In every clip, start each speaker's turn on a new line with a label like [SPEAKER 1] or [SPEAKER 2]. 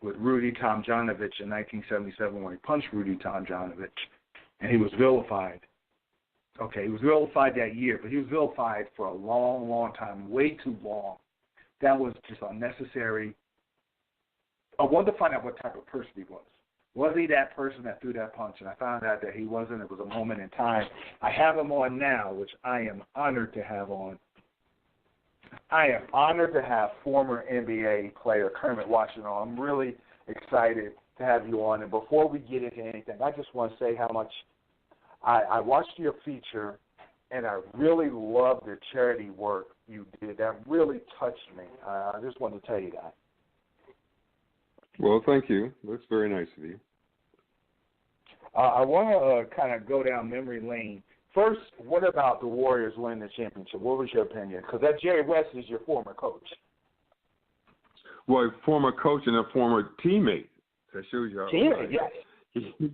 [SPEAKER 1] with Rudy Tomjanovich in 1977 when he punched Rudy Tomjanovich, and he was vilified. Okay, he was vilified that year, but he was vilified for a long, long time, way too long. That was just unnecessary. I wanted to find out what type of person he was. Was he that person that threw that punch? And I found out that he wasn't. It was a moment in time. I have him on now, which I am honored to have on. I am honored to have former NBA player Kermit Washington on. I'm really excited to have you on. And before we get into anything, I just want to say how much I watched your feature, and I really loved the charity work you did. That really touched me. I just wanted to tell you that.
[SPEAKER 2] Well, thank you. That's very nice of you.
[SPEAKER 1] I want to kind of go down memory lane. First, what about the Warriors winning the championship? What was your opinion? Because that Jerry West is your former coach.
[SPEAKER 2] Well, a former coach and a former teammate. That shows you how.
[SPEAKER 1] Teammate, yes.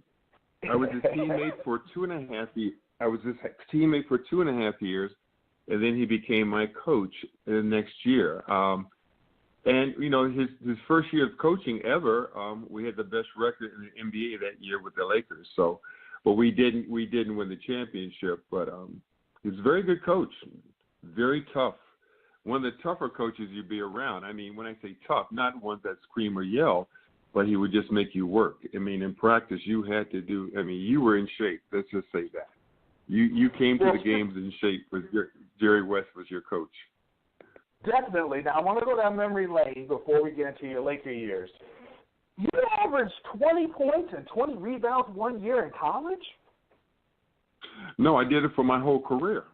[SPEAKER 2] I was his teammate for 2.5 years. I was his teammate for 2.5 years, and then he became my coach the next year. And you know, his first year of coaching ever, we had the best record in the NBA that year with the Lakers. So, but we didn't win the championship. But he was a very good coach, very tough. One of the tougher coaches you'd be around. I mean, when I say tough, not ones that scream or yell, but he would just make you work. I mean, in practice, you had to do. I mean, you were in shape. Let's just say that. You came to the games in shape. Jerry West was your coach.
[SPEAKER 1] Definitely. Now, I want to go down memory lane before we get into your Laker years. You averaged 20 points and 20 rebounds 1 year in college?
[SPEAKER 2] No, I did it for my whole career.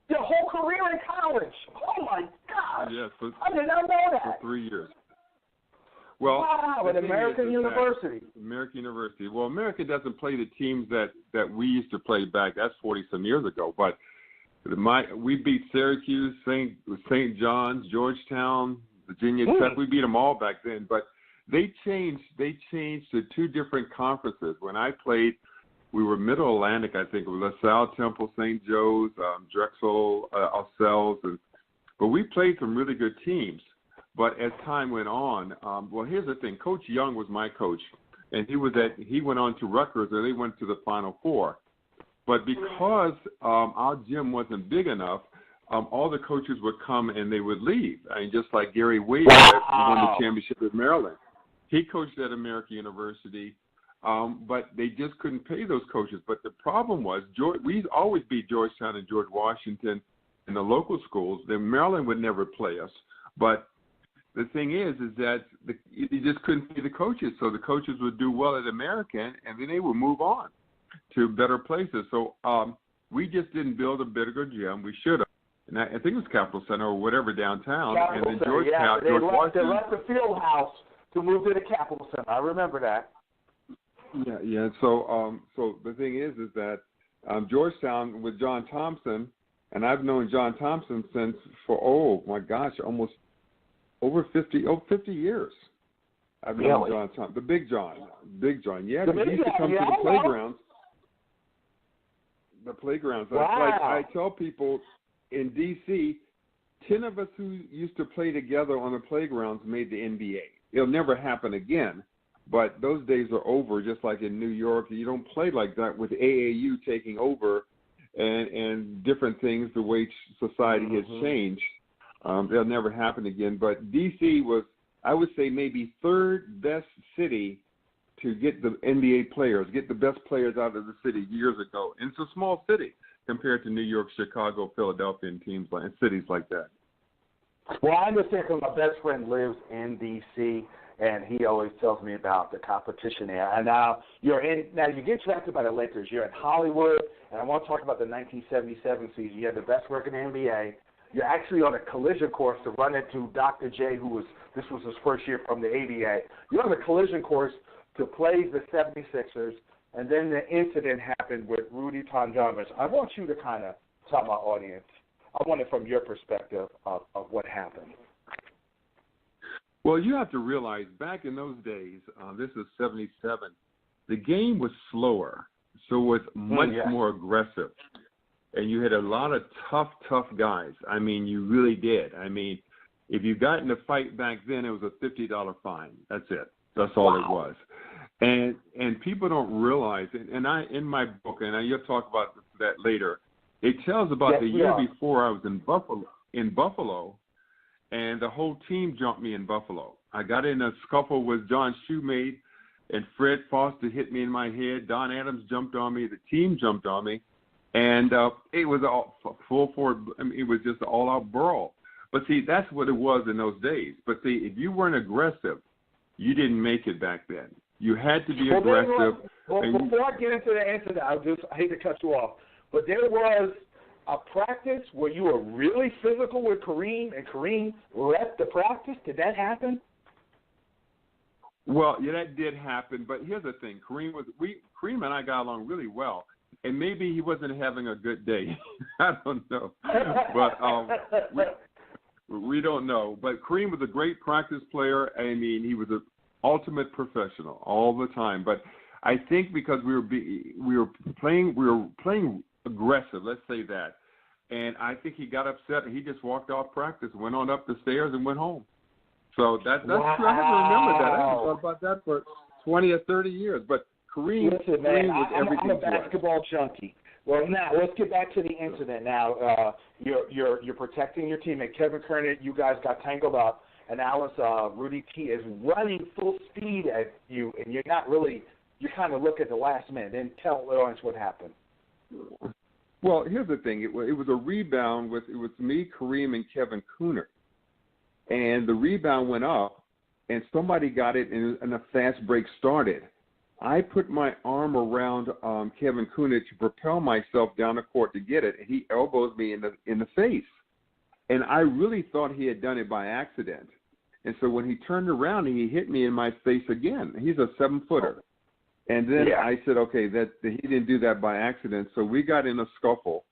[SPEAKER 1] Your whole career in college? Oh, my gosh.
[SPEAKER 2] Yes.
[SPEAKER 1] I did not know that.
[SPEAKER 2] For 3 years. Well,
[SPEAKER 1] wow, at American University.
[SPEAKER 2] American University. Well, America doesn't play the teams that we used to play back. That's 40-some years ago. But we beat Syracuse, St. John's, Georgetown, Virginia Tech. We beat them all back then. But they changed to two different conferences. When I played, we were Middle Atlantic, I think. It was LaSalle, Temple, St. Joe's, Drexel, ourselves. But we played some really good teams. But as time went on, well, here's the thing. Coach Young was my coach, and he went on to Rutgers, and they went to the Final Four. But because our gym wasn't big enough, all the coaches would come and they would leave. I mean, just like Gary Wade, who won the championship at Maryland. He coached at American University, but they just couldn't pay those coaches. But the problem was, we always beat Georgetown and George Washington in the local schools. Then Maryland would never play us. But the thing is that you just couldn't pay the coaches. So the coaches would do well at American, and then they would move on to better places. So we just didn't build a bigger gym. We should have. And I think it was Capitol Center or whatever downtown. And then George Washington.
[SPEAKER 1] They left the field house to move to the Capitol Center. I remember that.
[SPEAKER 2] Yeah. So the thing is that Georgetown with John Thompson, and I've known John Thompson since almost over 50 years. I've known John Thompson, the Big John. Yeah, because he used to come to the playgrounds. The playgrounds.
[SPEAKER 1] Wow.
[SPEAKER 2] Like I tell people in D.C., 10 of us who used to play together on the playgrounds made the NBA. It'll never happen again, but those days are over. Just like in New York, you don't play like that with AAU taking over and different things. The way society has changed, they'll never happen again. But D.C. was, I would say, maybe third best city to get the NBA players, get the best players out of the city years ago. And it's a small city compared to New York, Chicago, Philadelphia, and teams and cities like that.
[SPEAKER 1] Well, I understand because my best friend lives in D.C., and he always tells me about the competition there. And now you get drafted by the Lakers. You're in Hollywood, and I want to talk about the 1977 season. You had the best work in the NBA. You're actually on a collision course to run into Dr. J, this was his first year from the ABA. You're on the collision course to play the 76ers, and then the incident happened with Rudy Tomjanovich. I want you to kind of tell my audience. I want it from your perspective of what happened.
[SPEAKER 2] Well, you have to realize back in those days, this is 77, the game was slower, so it was much more aggressive. And you had a lot of tough guys. I mean, you really did. I mean, if you got in a fight back then, it was a $50 fine. That's it. That's all it was. And people don't realize, and I in my book, and you'll talk about that later. It tells about the year before I was in Buffalo, and the whole team jumped me in Buffalo. I got in a scuffle with John Shoemate, and Fred Foster hit me in my head. Don Adams jumped on me. The team jumped on me, and it was all full forward. I mean, it was just an all-out brawl. But see, that's what it was in those days. But see, if you weren't aggressive, you didn't make it back then. You had to be aggressive.
[SPEAKER 1] Before I get into the answer, I hate to cut you off, but there was a practice where you were really physical with Kareem, and Kareem left the practice. Did that happen?
[SPEAKER 2] Well, yeah, that did happen. But here's the thing: Kareem and I got along really well, and maybe he wasn't having a good day. I don't know, but we don't know. But Kareem was a great practice player. I mean, he was an ultimate professional all the time. But I think because we were playing aggressive, let's say that, and I think he got upset and he just walked off practice, went on up the stairs, and went home. So that's true. I haven't remembered that. I haven't thought about that for 20 or 30 years. But Kareem was everything.
[SPEAKER 1] I'm a basketball junkie. Well, now let's get back to the incident. Now you're protecting your teammate Kevin Kermit. You guys got tangled up, and Alice Rudy T is running full speed at you, and you're not really. You kind of look at the last minute. Then tell the audience what happened.
[SPEAKER 2] Well, here's the thing. It was a rebound with me, Kareem, and Kevin Cooner. And the rebound went up, and somebody got it, and a fast break started. I put my arm around Kevin Cooner to propel myself down the court to get it, and he elbows me in the face. And I really thought he had done it by accident. And so when he turned around, he hit me in my face again. He's a 7-footer. And then I said, okay, that he didn't do that by accident. So we got in a scuffle.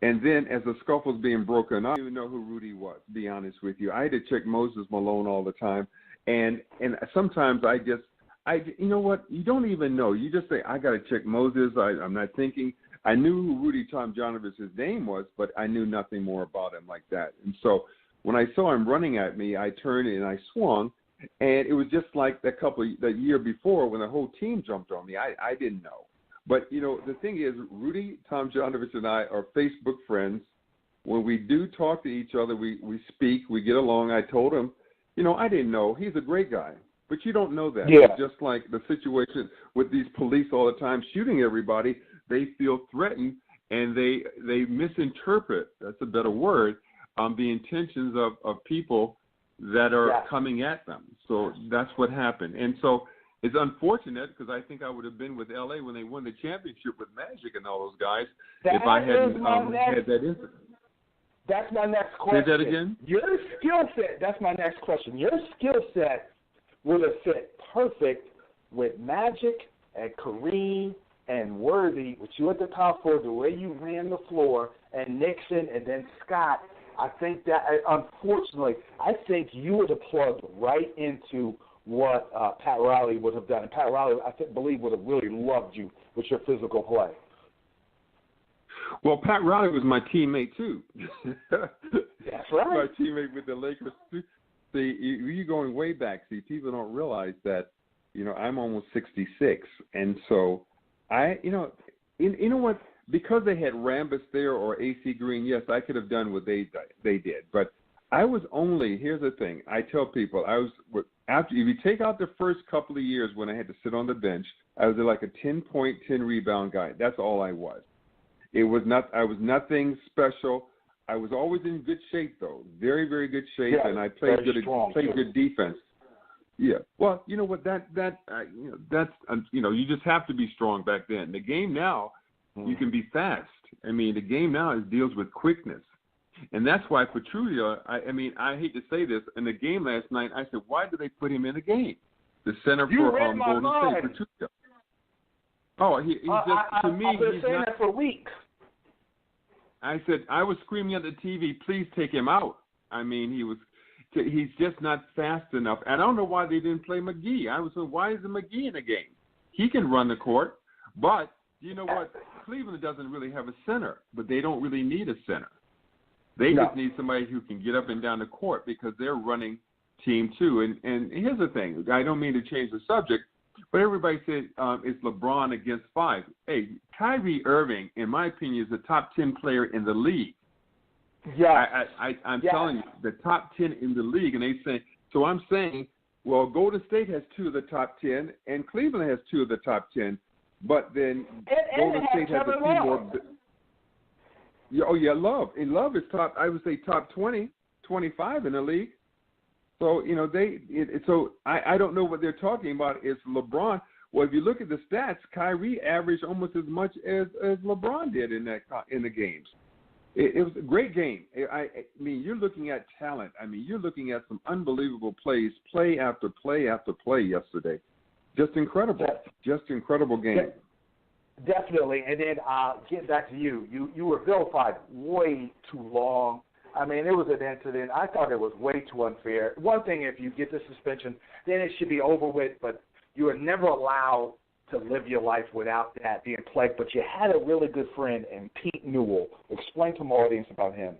[SPEAKER 2] And then as the scuffle's being broken up, I didn't even know who Rudy was, to be honest with you. I had to check Moses Malone all the time. And sometimes you know what? You don't even know. You just say, I got to check Moses. I'm not thinking. I knew who Rudy Tomjanovich's name was, but I knew nothing more about him like that. And so when I saw him running at me, I turned and I swung. And it was just like that year before when the whole team jumped on me. I didn't know. But, you know, the thing is, Rudy Tomjanovich and I are Facebook friends. When we do talk to each other, we speak, we get along. I told him, you know, I didn't know. He's a great guy. But you don't know that.
[SPEAKER 1] Yeah.
[SPEAKER 2] It's just like the situation with these police all the time shooting everybody. They feel threatened, and they misinterpret, that's a better word, the intentions of people that are coming at them. So that's what happened. And so it's unfortunate because I think I would have been with L.A. when they won the championship with Magic and all those guys if I hadn't had that incident.
[SPEAKER 1] That's my next question.
[SPEAKER 2] Say that again?
[SPEAKER 1] Your skill set, that's my next question. Your skill set would have fit perfect with Magic and Kareem and Worthy, with you at the top for the way you ran the floor, and Nixon and then Scott. I think that, unfortunately, I think you would have plugged right into what Pat Riley would have done. And Pat Riley, believe, would have really loved you with your physical play.
[SPEAKER 2] Well, Pat Riley was my teammate, too.
[SPEAKER 1] That's right.
[SPEAKER 2] My teammate with the Lakers, too. See, you're going way back. See, people don't realize that, you know, I'm almost 66. And so you know what? Because they had Rambis there or AC Green, yes, I could have done what they did. But I was only, here's the thing, I tell people, after if you take out the first couple of years when I had to sit on the bench, I was like a 10-point, 10-rebound guy. That's all I was. I was nothing special. I was always in good shape, though, very, very good shape, and I played good defense. Yeah. Well, you know what? You just have to be strong back then. The game now, you can be fast. I mean, the game now deals with quickness. And that's why Petruccia, I hate to say this, in the game last night, I said, why did they put him in the game? The center for Golden State, Petruccia. Oh, he's just, to me,
[SPEAKER 1] I've been saying that for weeks.
[SPEAKER 2] I said, I was screaming at the TV, please take him out. I mean, he's just not fast enough. And I don't know why they didn't play McGee. I was saying, why isn't McGee in the game? He can run the court, but you know what? Cleveland doesn't really have a center, but they don't really need a center. They just need somebody who can get up and down the court because they're running team too. And here's the thing. I don't mean to change the subject, but everybody said it's LeBron against 5. Hey, Kyrie Irving, in my opinion, is the top 10 player in the league.
[SPEAKER 1] Yeah.
[SPEAKER 2] I'm telling you, the top 10 in the league. And they say, so I'm saying, well, Golden State has 2 of the top 10, and Cleveland has 2 of the top 10. But then Golden State has a few more. Oh, yeah, Love. And Love is top, I would say top 20, 25 in the league. So, so I don't know what they're talking about. It's LeBron. Well, if you look at the stats, Kyrie averaged almost as much as LeBron did in the games. It was a great game. I mean, you're looking at talent. I mean, you're looking at some unbelievable plays, play after play after play yesterday. Just incredible. Just incredible game.
[SPEAKER 1] Definitely. And then getting back to you were vilified way too long. I mean, it was an incident. I thought it was way too unfair. One thing, if you get the suspension, then it should be over with, but you were never allowed to live your life without that being plagued. But you had a really good friend in Pete Newell. Explain to my audience about him.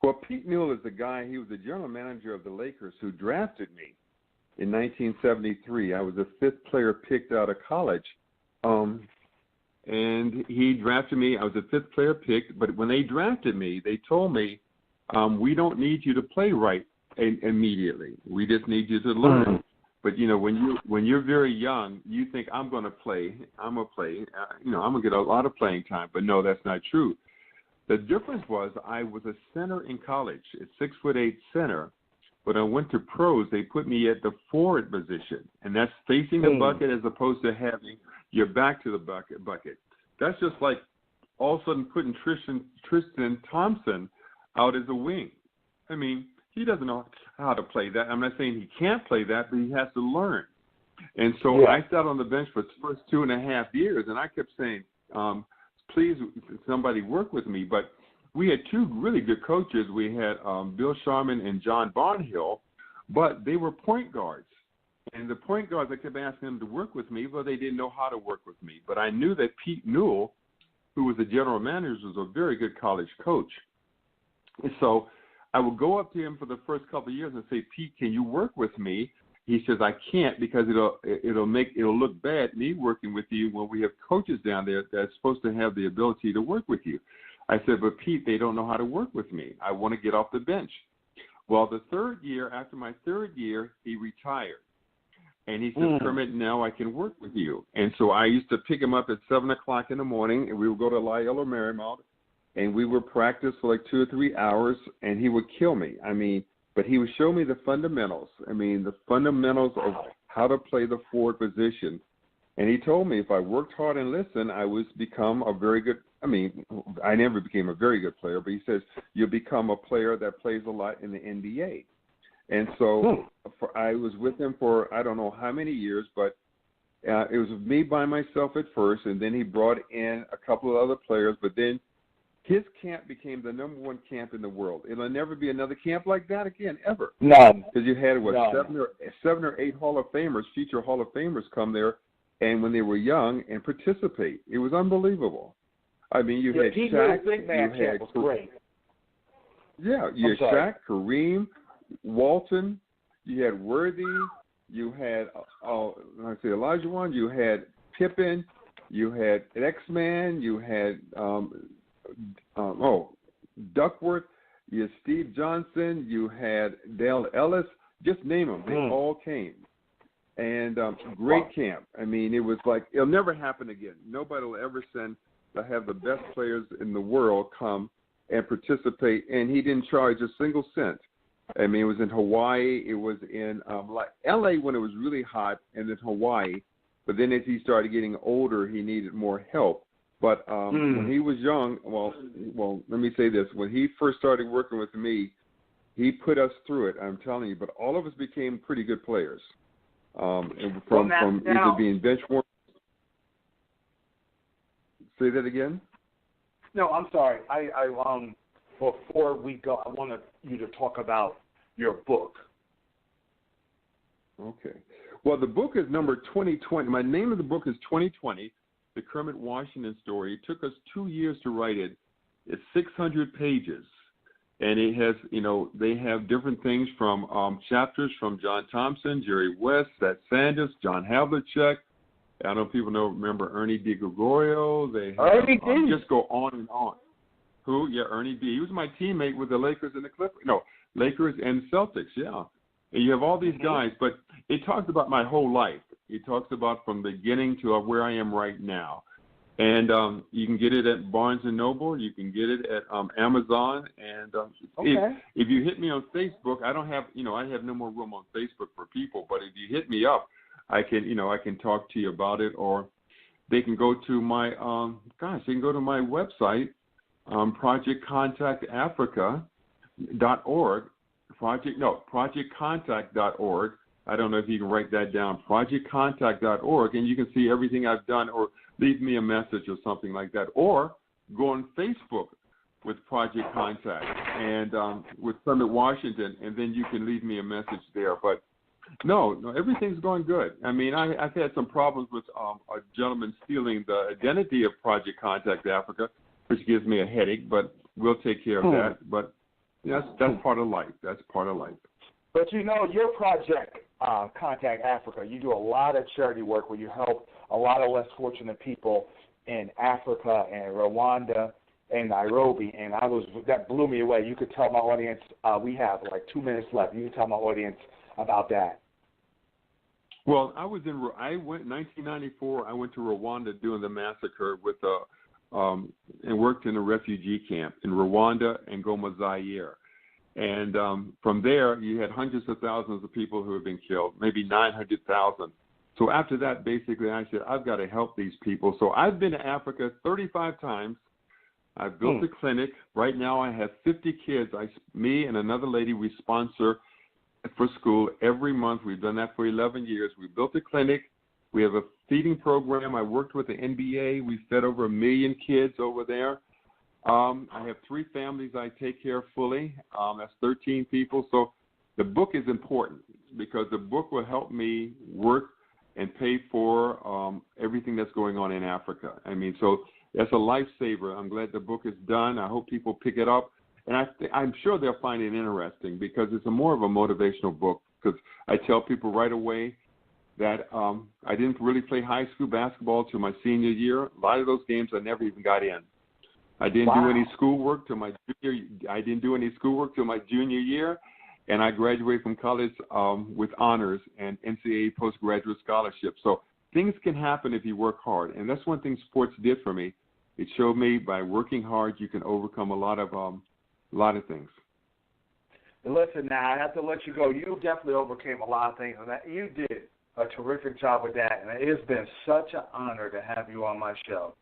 [SPEAKER 2] Well, Pete Newell is the guy, he was the general manager of the Lakers who drafted me in 1973. I was the 5th player picked out of college. And he drafted me. I was the 5th player picked. But when they drafted me, they told me, we don't need you to play right immediately. We just need you to learn. Mm-hmm. But, when you're very young, you think, I'm going to play. I'm going to play. I'm going to get a lot of playing time. But, no, that's not true. The difference was I was a center in college, a 6'8" center. When I went to pros, they put me at the forward position, and that's facing the bucket as opposed to having your back to the bucket. That's just like all of a sudden putting Tristan Thompson out as a wing. I mean, he doesn't know how to play that. I'm not saying he can't play that, but he has to learn. And so I sat on the bench for the first 2.5 years, and I kept saying, please, somebody work with me. But we had 2 really good coaches. We had Bill Sharman and John Barnhill, but they were point guards. And the point guards, I kept asking them to work with me, but they didn't know how to work with me. But I knew that Pete Newell, who was the general manager, was a very good college coach. And so I would go up to him for the first couple of years and say, Pete, can you work with me? He says, I can't because it'll look bad, me working with you, when we have coaches down there that's supposed to have the ability to work with you. I said, but Pete, they don't know how to work with me. I want to get off the bench. Well, after my 3rd year, he retired. And he said, Kermit, now I can work with you. And so I used to pick him up at 7 o'clock in the morning, and we would go to Lyell or Marymount, and we would practice for like 2 or 3 hours, and he would kill me. I mean, but he would show me the fundamentals. I mean, the fundamentals of how to play the forward position. And he told me if I worked hard and listened, I would become a very good – I never became a very good player, but he says you'll become a player that plays a lot in the NBA. And so I was with him for I don't know how many years, but it was me by myself at first, and then he brought in a couple of other players. But then his camp became the number 1 camp in the world. It'll never be another camp like that again, ever. None. Because you had, 7 or 8 Hall of Famers, future Hall of Famers come there, and when they were young, and participate. It was unbelievable. I mean, you had Shaq. You had was great. Yeah, you had Shaq, Kareem, Walton, you had Worthy, you had Olajuwon, you had Pippen, you had X-Man, you had Duckworth, you had Steve Johnson, you had Dale Ellis, just name them. They all came. And great camp. I mean, it was like, it'll never happen again. Nobody will ever send to have the best players in the world come and participate, and he didn't charge a single cent. I mean, it was in Hawaii. It was in like L.A. when it was really hot, and then Hawaii. But then as he started getting older, he needed more help. But when he was young, well, let me say this. When he first started working with me, he put us through it, I'm telling you. But all of us became pretty good players from either being bench warmers. Say that again?
[SPEAKER 1] No, I'm sorry. Before we go, I wanted you to talk about your book.
[SPEAKER 2] Okay. Well, the book is number 2020. My name of the book is 2020, The Kermit Washington Story. It took us 2 years to write it. It's 600 pages. And it has, they have different things from chapters from John Thompson, Jerry West, Seth Sanders, John Havlicek. I don't know if people remember Ernie DiGregorio. They have,
[SPEAKER 1] Ernie D.
[SPEAKER 2] Just go on and on. Who? Yeah, Ernie D. He was my teammate with the Lakers and the Clippers. No, Lakers and Celtics, yeah. And you have all these guys, but it talks about my whole life. It talks about from the beginning to where I am right now. And you can get it at Barnes & Noble. You can get it at Amazon. And if you hit me on Facebook, I don't have, I have no more room on Facebook for people. But if you hit me up, I can talk to you about it. Or they can go to my, they can go to my website, projectcontactafrica.org. projectcontact.org. I don't know if you can write that down, projectcontact.org, and you can see everything I've done, or leave me a message or something like that. Or go on Facebook with Project Contact and with Summit Washington, and then you can leave me a message there. But no, everything's going good. I mean, I've had some problems with a gentleman stealing the identity of Project Contact Africa, which gives me a headache, but we'll take care of that. But that's part of life. That's part of life.
[SPEAKER 1] But your project, Contact Africa, you do a lot of charity work where you help a lot of less fortunate people in Africa and Rwanda and Nairobi, and that blew me away. You could tell my audience, we have like 2 minutes left. You could tell my audience about that.
[SPEAKER 2] Well, I went 1994. I went to Rwanda doing the massacre with and worked in a refugee camp in Rwanda and Goma, Zaire. And from there, you had hundreds of thousands of people who have been killed, maybe 900,000. So after that, basically, I said, I've got to help these people. So I've been to Africa 35 times. I've built a clinic. Right now, I have 50 kids. Me and another lady, we sponsor for school every month. We've done that for 11 years. We built a clinic. We have a feeding program. I worked with the NBA. We fed over 1 million kids over there. I have 3 families I take care of fully. That's 13 people. So the book is important because the book will help me work and pay for everything that's going on in Africa. I mean, so that's a lifesaver. I'm glad the book is done. I hope people pick it up. And I'm sure they'll find it interesting because it's more of a motivational book, because I tell people right away that I didn't really play high school basketball till my senior year. A lot of those games I never even got in. I didn't do any schoolwork till my junior year, and I graduated from college with honors and NCAA postgraduate scholarship. So things can happen if you work hard, and that's one thing sports did for me. It showed me by working hard you can overcome a lot of things.
[SPEAKER 1] Listen, now I have to let you go. You definitely overcame a lot of things, and you did a terrific job with that. And it has been such an honor to have you on my show.